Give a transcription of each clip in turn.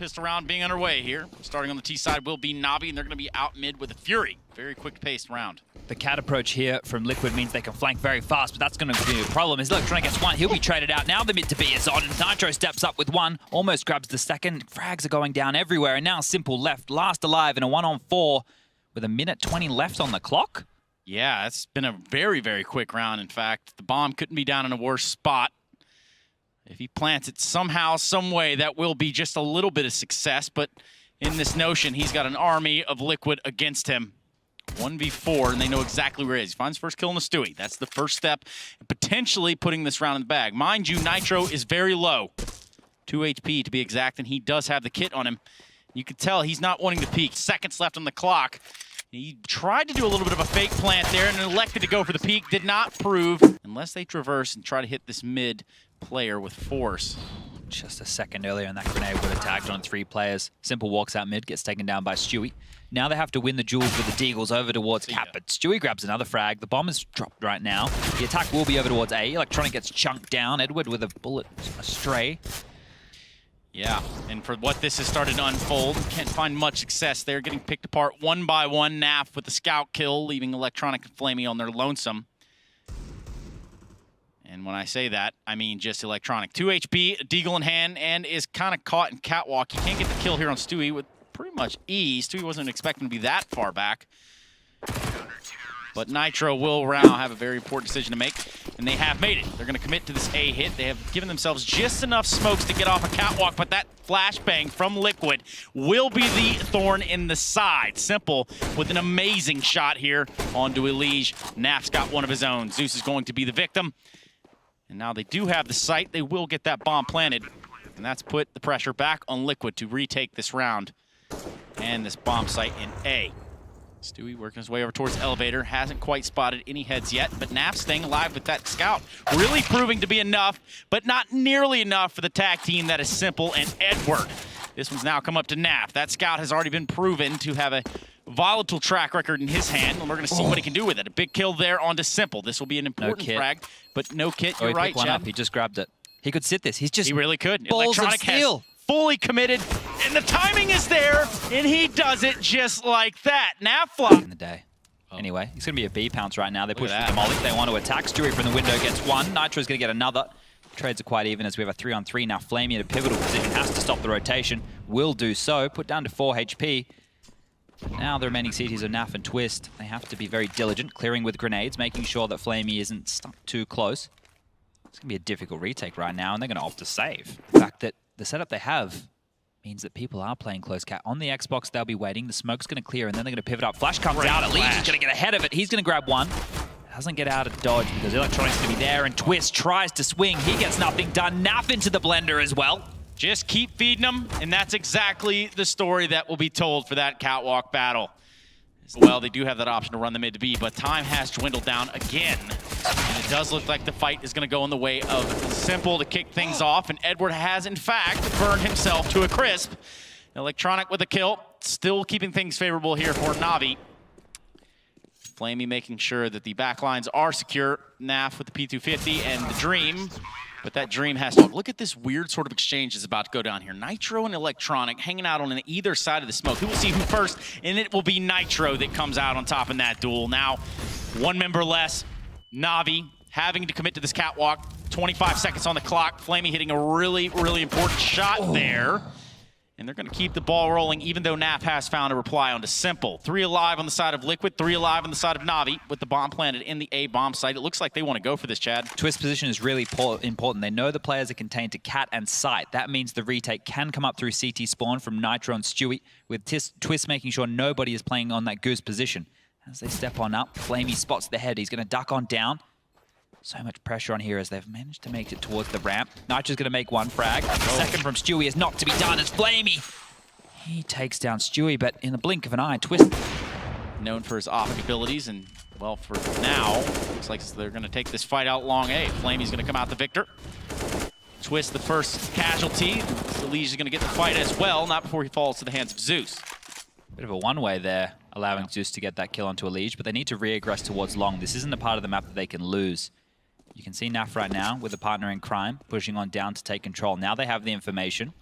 pistol round being underway here. Starting on the T side will be NAVI, and they're going to be out mid with a Fury. Very quick-paced round. The cat approach here from Liquid means they can flank very fast, but that's going to be a problem. As Electronic gets one, he'll be traded out. Now the mid to B is on. Nitro steps up with one, almost grabs the second. Frags are going down everywhere, and now Simple left, last alive in a 1-on-4 with a minute 20 left on the clock. Yeah, it's been a very, very quick round. In fact, the bomb couldn't be down in a worse spot. If he plants it somehow, some way, that will be just a little bit of success. But in this notion, he's got an army of Liquid against him. 1v4, and they know exactly where he is. He finds first kill on the Stewie. That's the first step, and potentially putting this round in the bag. Mind you, Nitro is very low. 2 HP to be exact, and he does have the kit on him. You can tell he's not wanting to peek. Seconds left on the clock. He tried to do a little bit of a fake plant there and elected to go for the peek. Did not prove, unless they traverse and try to hit this mid player with force. Just a second earlier, and that grenade would have tagged on 3 players. Simple walks out mid, gets taken down by Stewie. Now they have to win the duels with the Deagles over towards Cap, but Stewie grabs another frag. The bomb is dropped right now. The attack will be over towards A. Electronic gets chunked down. Edward with a bullet astray. Yeah, and for what this has started to unfold, can't find much success there. Getting picked apart one by one. NAF with the scout kill, leaving Electronic and Flamey on their lonesome. And when I say that, I mean just Electronic. 2 HP, a Deagle in hand, and is kind of caught in catwalk. He can't get the kill here on Stewie with pretty much ease. Stewie wasn't expecting to be that far back. But Nitro will now have a very important decision to make, and they have made it. They're going to commit to this A hit. They have given themselves just enough smokes to get off a catwalk, but that flashbang from Liquid will be the thorn in the side. Simple with an amazing shot here onto Elige. Naf's got one of his own. Zeus is going to be the victim. And now they do have the site. They will get that bomb planted, and that's put the pressure back on Liquid to retake this round and this bomb site in A. Stewie working his way over towards elevator. Hasn't quite spotted any heads yet, but Naf staying alive with that scout. Really proving to be enough, but not nearly enough for the tag team that is Simple and Edward. This one's now come up to Naf. That scout has already been proven to have a volatile track record in his hand, and we're going to see what he can do with it. A big kill there onto Simple. This will be an important frag, but no kit. You're right, Chad. He just grabbed it. He could sit this. He really could. Balls Electronic of steel. Has fully committed, and the timing is there, and he does it just like that. Nafla. In the day. Anyway, he's going to be a B pounce right now. They push the Demolic. They want to attack. Stewie from the window gets one. Nitro's going to get another. Trades are quite even as we have a 3-on-3 now. Flamey in a pivotal position. Has to stop the rotation. Will do so. Put down to 4 HP. Now the remaining CTs are Naf and Twist. They have to be very diligent, clearing with grenades, making sure that Flamey isn't stuck too close. It's going to be a difficult retake right now, and they're going to opt to save. The fact that the setup they have means that people are playing close cat. On the Xbox, they'll be waiting. The smoke's going to clear, and then they're going to pivot up. Flash comes out. Elige is going to get ahead of it. He's going to grab one. Doesn't get out of dodge because Electronic's going to be there, and Twist tries to swing. He gets nothing done. Naf into the blender as well. Just keep feeding them, and that's exactly the story that will be told for that catwalk battle. Well, they do have that option to run the mid to B, but time has dwindled down again. And it does look like the fight is going to go in the way of Simple to kick things off, and Edward has, in fact, burned himself to a crisp. Electronic with a kill, still keeping things favorable here for NAVI. Flamey making sure that the backlines are secure. Naf with the P250 and the Dream. But that Dream has to look at this weird sort of exchange that's about to go down here. Nitro and Electronic hanging out on either side of the smoke. We will see who first, and it will be Nitro that comes out on top in that duel. Now, 1 member less. NAVI having to commit to this catwalk. 25 seconds on the clock. Flamey hitting a really, really important shot there. And they're going to keep the ball rolling, even though Naf has found a reply onto Simple. 3 alive on the side of Liquid, 3 alive on the side of NAVI with the bomb planted in the A bomb site. It looks like they want to go for this, Chad. Twist position is really important. They know the players are contained to cat and sight. That means the retake can come up through CT spawn from Nitro and Stewie, with Twist making sure nobody is playing on that goose position. As they step on up, Flamey spots the head. He's going to duck on down. So much pressure on here as they've managed to make it towards the ramp. Nitro's going to make 1 frag. The second from Stewie is not to be done as Flamey. He takes down Stewie, but in the blink of an eye, Twist. Known for his offensive abilities, and, well, for now, looks like they're going to take this fight out long A. Flamey's going to come out the victor. Twist the first casualty. Elige is going to get the fight as well, not before he falls to the hands of Zeus. Bit of a one-way there, allowing Zeus to get that kill onto Elige, but they need to re-aggress towards long. This isn't a part of the map that they can lose. You can see Naf right now with a partner in crime, pushing on down to take control. Now they have the information.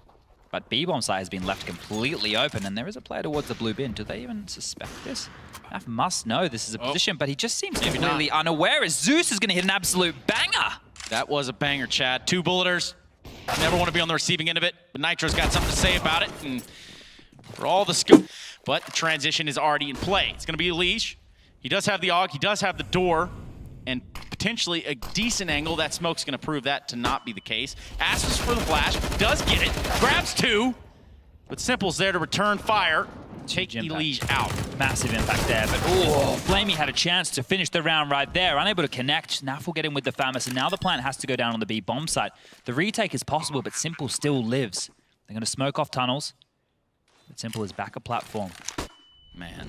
But B-bomb site has been left completely open, and there is a player towards the blue bin. Do they even suspect this? Naf must know this is a position, but he just seems completely unaware as Zeus is going to hit an absolute banger. That was a banger, Chad. 2 bulleters. Never want to be on the receiving end of it, but Nitro's got something to say about it. And for all the scoop, but the transition is already in play. It's going to be Elige. He does have the AUG, he does have the door, and potentially a decent angle. That smoke's going to prove that to not be the case. Asks for the flash, does get it, grabs 2, but Simple's there to return fire. Take Elige out. Massive impact there, but Flamey had a chance to finish the round right there. Unable to connect. Naf will get in with the Famous, and now the plant has to go down on the B bomb site. The retake is possible, but Simple still lives. They're going to smoke off tunnels, but Simple is back a platform. Man.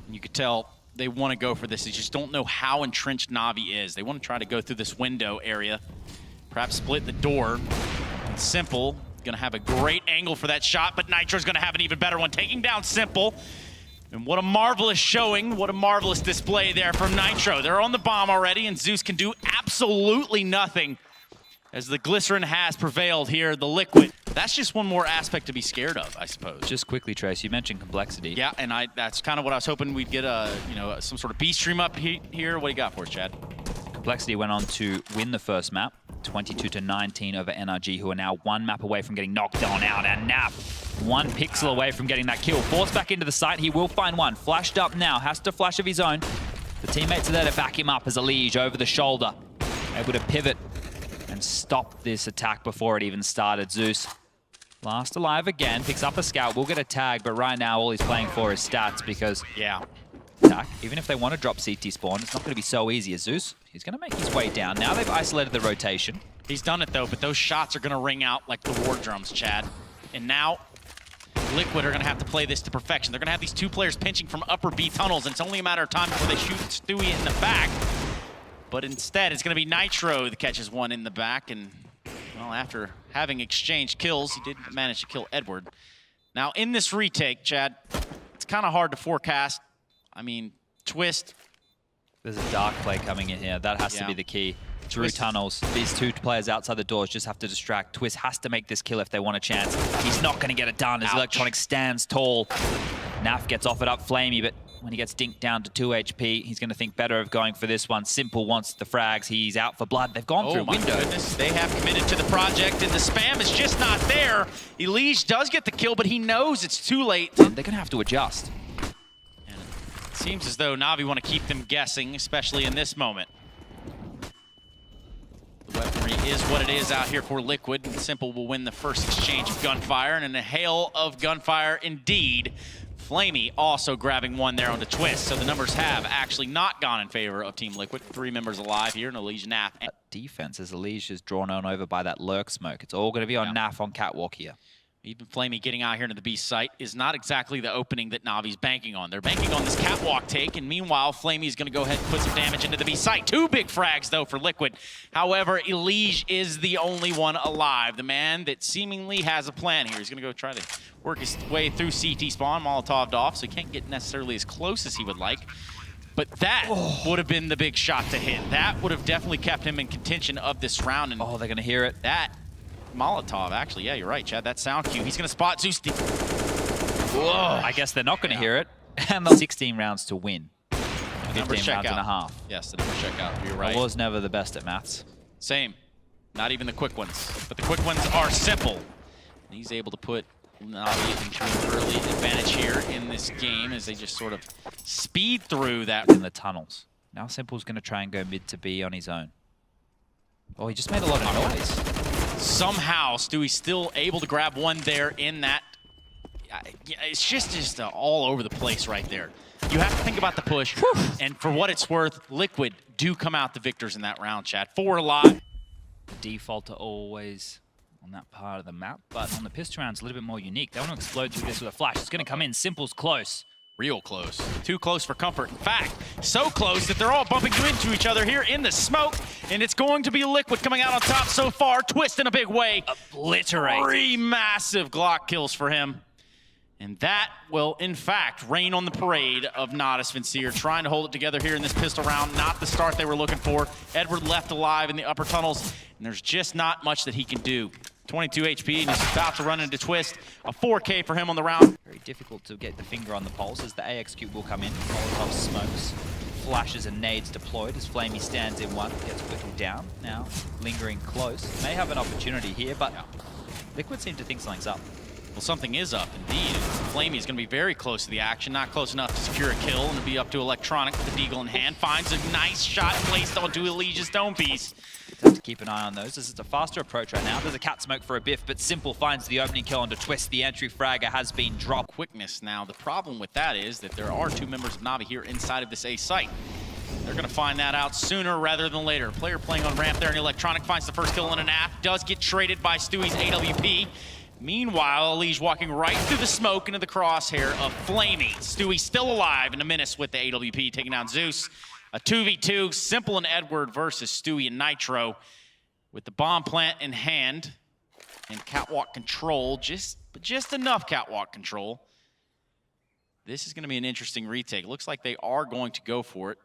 You could tell they want to go for this. They just don't know how entrenched Navi is. They want to try to go through this window area, perhaps split the door. Simple going to have a great angle for that shot, but Nitro's going to have an even better one, taking down Simple. And what a marvelous showing, what a marvelous display there from Nitro. They're on the bomb already, and Zeus can do absolutely nothing as the Glycerin has prevailed here, the Liquid. That's just one more aspect to be scared of, I suppose. Just quickly, Trace, you mentioned complexity. Yeah, and that's kind of what I was hoping we'd get some sort of B stream up here. What do you got for us, Chad? Complexity went on to win the first map, 22-19 over NRG, who are now 1 map away from getting knocked on out. And Naf, 1 pixel away from getting that kill. Forced back into the site, he will find one. Flashed up now, has to flash of his own. The teammates are there to back him up as Elige over the shoulder. Able to pivot and stop this attack before it even started. Zeus, last alive again, picks up a scout, will get a tag, but right now all he's playing for is stats because, attack, even if they want to drop CT spawn, it's not going to be so easy as Zeus. He's going to make his way down. Now they've isolated the rotation. He's done it though, but those shots are going to ring out like the war drums, Chad. And now Liquid are going to have to play this to perfection. They're going to have these 2 players pinching from upper B tunnels, and it's only a matter of time before they shoot Stewie in the back. But instead, it's going to be Nitro that catches one in the back, and well, after having exchanged kills, he did manage to kill Edward. Now, in this retake, Chad, it's kind of hard to forecast. I mean, Twist. There's a dark play coming in here. That has to be the key. Through tunnels, these 2 players outside the doors just have to distract. Twist has to make this kill if they want a chance. He's not going to get it done as Electronic stands tall. Naf gets offered up Flamey, but when he gets dinked down to 2 HP, he's going to think better of going for this one. Simple wants the frags. He's out for blood. They've gone through window. Oh my goodness. They have committed to the project, and the spam is just not there. Elige does get the kill, but he knows it's too late. They're going to have to adjust. And it seems as though Navi want to keep them guessing, especially in this moment. The weaponry is what it is out here for Liquid. And Simple will win the first exchange of gunfire, and in a hail of gunfire indeed. Flamey also grabbing one there on the Twist, so the numbers have actually not gone in favor of Team Liquid. 3 members alive here, and Elige, Naf. Defense as Elige is drawn on over by that lurk smoke. It's all going to be on Naf on catwalk here. Even Flamey getting out here into the B site is not exactly the opening that Navi's banking on. They're banking on this catwalk take, and meanwhile, Flamey's going to go ahead and put some damage into the B site. 2 big frags, though, for Liquid. However, Elige is the only one alive. The man that seemingly has a plan here. He's going to go try to work his way through CT spawn, Molotov'd off, so he can't get necessarily as close as he would like. But that would have been the big shot to hit. That would have definitely kept him in contention of this round. And they're going to hear it. That Molotov, actually, yeah, you're right, Chad. That sound cue. He's going to spot Zeus. Whoa. I guess they're not going to hear it. And the 16 rounds to win. 15 rounds and a half. Yes, the number checkout. You're right. I was never the best at maths. Same. Not even the quick ones. But the quick ones are Simple. And he's able to put Navi into an early advantage here in this game as they just sort of speed through that. In the tunnels. Now Simple's going to try and go mid to B on his own. Oh, he just made a lot of noise. Somehow, Stewie's still able to grab one there in that. It's just all over the place right there. You have to think about the push, and for what it's worth, Liquid do come out the victors in that round, Chad. 4 alive. Default to always on that part of the map, but on the pistol round, it's a little bit more unique. They want to explode through this with a flash. It's going to come in. Simple's close. Real close. Too close for comfort. In fact, so close that they're all bumping into each other here in the smoke. And it's going to be Liquid coming out on top so far. Twist in a big way. Obliterate. 3 massive Glock kills for him. And that will, in fact, rain on the parade of Natus Vincere, trying to hold it together here in this pistol round. Not the start they were looking for. Edward left alive in the upper tunnels, and there's just not much that he can do. 22 HP, and he's about to run into Twist. A 4K for him on the round. Very difficult to get the finger on the pulse as the AX cube will come in. Molotov smokes, flashes and nades deployed as Flamey stands in one, gets whittled down. Now lingering close. May have an opportunity here, but Liquid seem to think something's up. Well, something is up, indeed. Flamey is going to be very close to the action, not close enough to secure a kill, and to be up to Electronic with the deagle in hand. Finds a nice shot placed onto Elige's dome piece. Have to keep an eye on those. This is a faster approach right now. There's a cat smoke for a biff, but Simple finds the opening kill onto Twist. The entry fragger has been dropped. Quickness now. The problem with that is that there are 2 members of NAVI here inside of this A site. They're going to find that out sooner rather than later. Player playing on ramp there, and Electronic finds the first kill on an app. Does get traded by Stewie's AWP. Meanwhile, Elige walking right through the smoke into the crosshair of Flamey. Stewie still alive in a menace with the AWP, taking down Zeus. A 2v2, Simple and Edward versus Stewie and Nitro. With the bomb plant in hand and catwalk control, just enough catwalk control. This is going to be an interesting retake. Looks like they are going to go for it,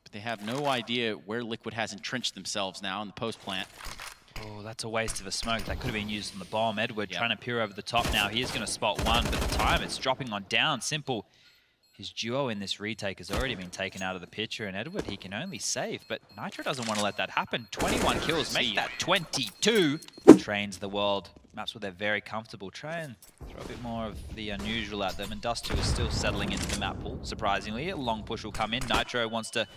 but they have no idea where Liquid has entrenched themselves now in the post plant. Oh, that's a waste of a smoke. That could have been used on the bomb. Edward trying to peer over the top now. He is going to spot one, but the time it's dropping on down. Simple. His duo in this retake has already been taken out of the picture, and Edward, he can only save, but Nitro doesn't want to let that happen. 21 kills, make that 22. Trains the world. Maps where they're very comfortable. Try and throw a bit more of the unusual at them, and Dust2 is still settling into the map pool, surprisingly. A long push will come in. Nitro wants to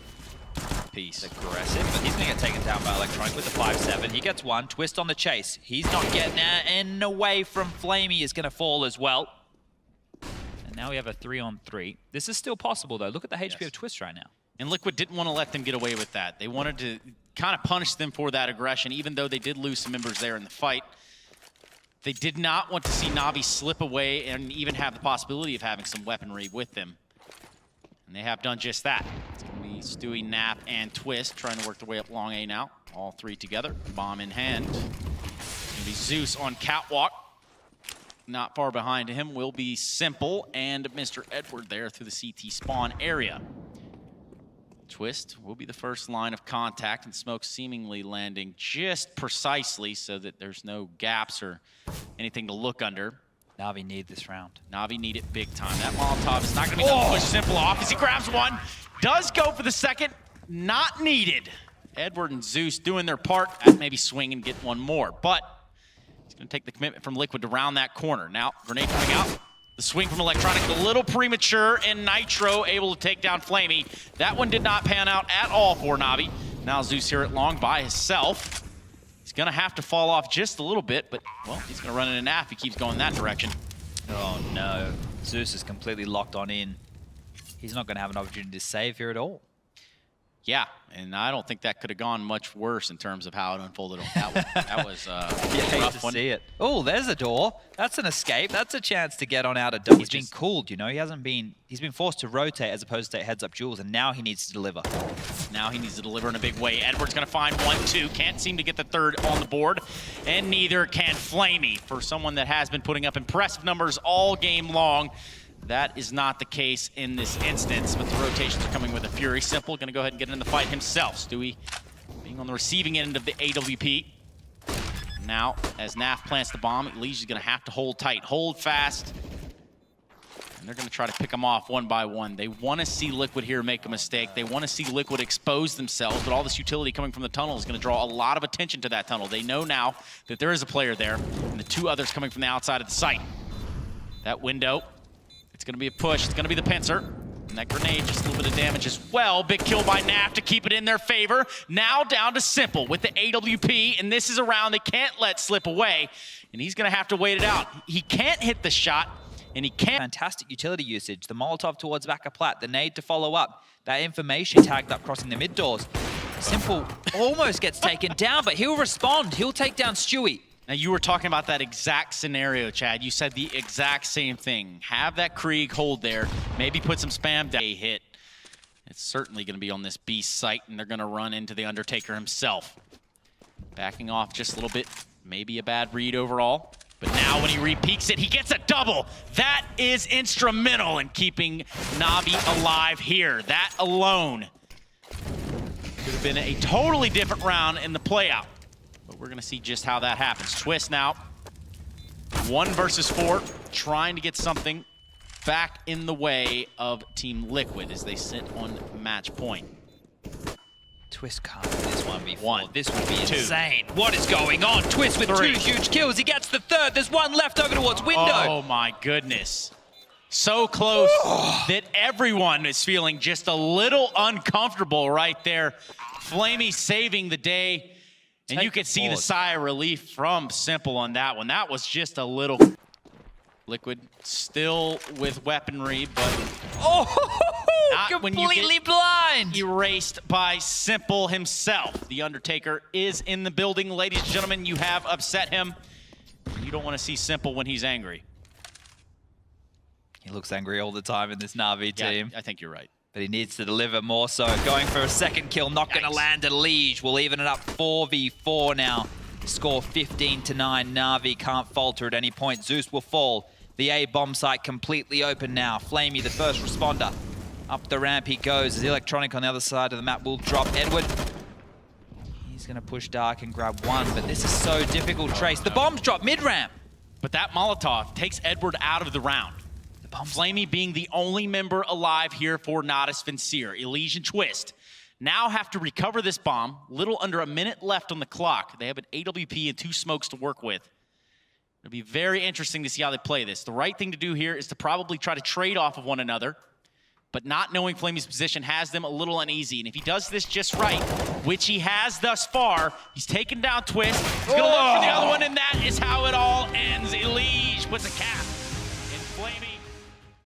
piece aggressive, but he's going to get taken down by Electronic with the 5-7. He gets one. Twist on the chase. He's not getting in away from Flamey is going to fall as well. And now we have a 3-on-3. This is still possible, though. Look at the HP of Twist right now. And Liquid didn't want to let them get away with that. They wanted to kind of punish them for that aggression, even though they did lose some members there in the fight. They did not want to see Navi slip away and even have the possibility of having some weaponry with them. And they have done just that. It's going to be Stewie, Nap, and Twist trying to work their way up long A now. All 3 together. Bomb in hand. It's going to be Zeus on catwalk. Not far behind him will be Simple and Mr. Edward there through the CT spawn area. Twist will be the first line of contact, and smoke seemingly landing just precisely so that there's no gaps or anything to look under. Navi need this round. Navi need it big time. That Molotov is not going to be able to push Simple off as he grabs one. Does go for the second. Not needed. Edward and Zeus doing their part at maybe swing and get one more. But he's going to take the commitment from Liquid to round that corner. Now, grenade coming out. The swing from Electronic a little premature, and Nitro able to take down Flamey. That one did not pan out at all for Navi. Now Zeus here at long by himself. He's going to have to fall off just a little bit, but, well, he's going to run in an AF if he keeps going that direction. Oh, no. Zeus is completely locked on in. He's not going to have an opportunity to save here at all. Yeah, and I don't think that could have gone much worse in terms of how it unfolded on that one. That was a rough one. See it. Oh, there's a door. That's an escape. That's a chance to get on out of double. He's been cooled, you know. He's been forced to rotate as opposed to take heads-up duels, and now he needs to deliver. Now he needs to deliver in a big way. Edward's going to find 1-2. Can't seem to get the third on the board, and neither can Flamey. For someone that has been putting up impressive numbers all game long, that is not the case in this instance, but the rotations are coming with a fury. Simple going to go ahead and get in the fight himself. Stewie being on the receiving end of the AWP. Now, as Naf plants the bomb, Elige is going to have to hold tight, hold fast. And they're going to try to pick them off one by one. They want to see Liquid here make a mistake. They want to see Liquid expose themselves, but all this utility coming from the tunnel is going to draw a lot of attention to that tunnel. They know now that there is a player there, and the 2 others coming from the outside of the site. That window. It's going to be a push. It's going to be the pincer. And that grenade, just a little bit of damage as well. Big kill by Naf to keep it in their favor. Now down to Simple with the AWP. And this is a round they can't let slip away. And he's going to have to wait it out. He can't hit the shot. And he can't. Fantastic utility usage. The Molotov towards back of plat. The nade to follow up. That information tagged up crossing the mid doors. Simple almost gets taken down, but he'll respond. He'll take down Stewie. Now, you were talking about that exact scenario, Chad. You said the exact same thing. Have that Krieg hold there. Maybe put some spam down. Hit. It's certainly going to be on this beast site, and they're going to run into the Undertaker himself. Backing off just a little bit. Maybe a bad read overall. But now when he re-peeks it, he gets a double. That is instrumental in keeping NAVI alive here. That alone could have been a totally different round in the playout. But we're gonna see just how that happens. Twist now, 1 versus 4, trying to get something back in the way of Team Liquid as they sit on match point. Twist can't do this 1v4. 1. This would be 2. insane. What is going on? Twist with 3. 2 huge kills. He gets the 3rd. There's 1 left over towards window. Oh my goodness. So close that everyone is feeling just a little uncomfortable right there. Flamey saving the day. And you can see the sigh of relief from Simple on that one. That was just a little... Liquid still with weaponry, but completely blind. Erased by Simple himself. The Undertaker is in the building. Ladies and gentlemen, you have upset him. You don't want to see Simple when he's angry. He looks angry all the time in this NAVI team. Yeah, I think you're right. But he needs to deliver more so. Going for a 2nd kill, not going to land a Liege. We'll even it up 4v4 now. Score 15-9. NAVI can't falter at any point. Zeus will fall. The A bomb site completely open now. Flamey, the first responder. Up the ramp he goes. As Electronic on the other side of the map will drop Edward. He's going to push Dark and grab 1, but this is so difficult. Trace. The bombs drop mid-ramp. But that Molotov takes Edward out of the round. Flamey being the only member alive here for Natus Vincere. Elysian Twist now have to recover this bomb. Little under a minute left on the clock. They have an AWP and 2 smokes to work with. It'll be very interesting to see how they play this. The right thing to do here is to probably try to trade off of one another, but not knowing Flamey's position has them a little uneasy. And if he does this just right, which he has thus far, he's taken down Twist. He's gonna look for the other one, and that is how it all ends. Elige puts a cap